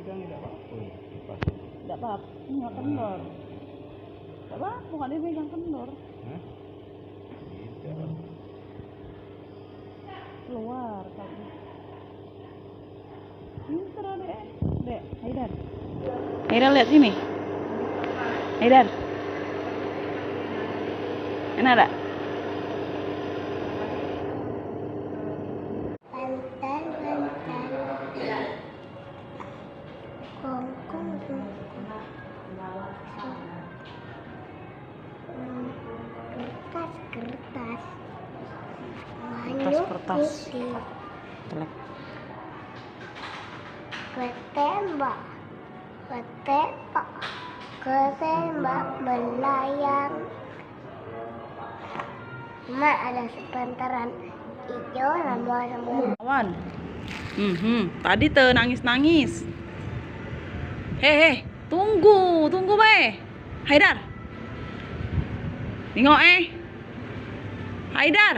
pegang tidak apa-apa. Oh iya, lepas. Tidak apa-apa, nggak kendor. Tidak apa-apa, nggak dipegang kendor. Hah? Tidak. Keluar kali. Pinter adek. Dek, Haidar. Haidar lihat sini. Haidar. Enak tak? Kertas. Telek. Ketembak melayang. Mak ada sepantaran hijau sama semua. Kawan. Tadi nangis-nangis. Hei, tunggu be. Haidar. Tengok Haidar.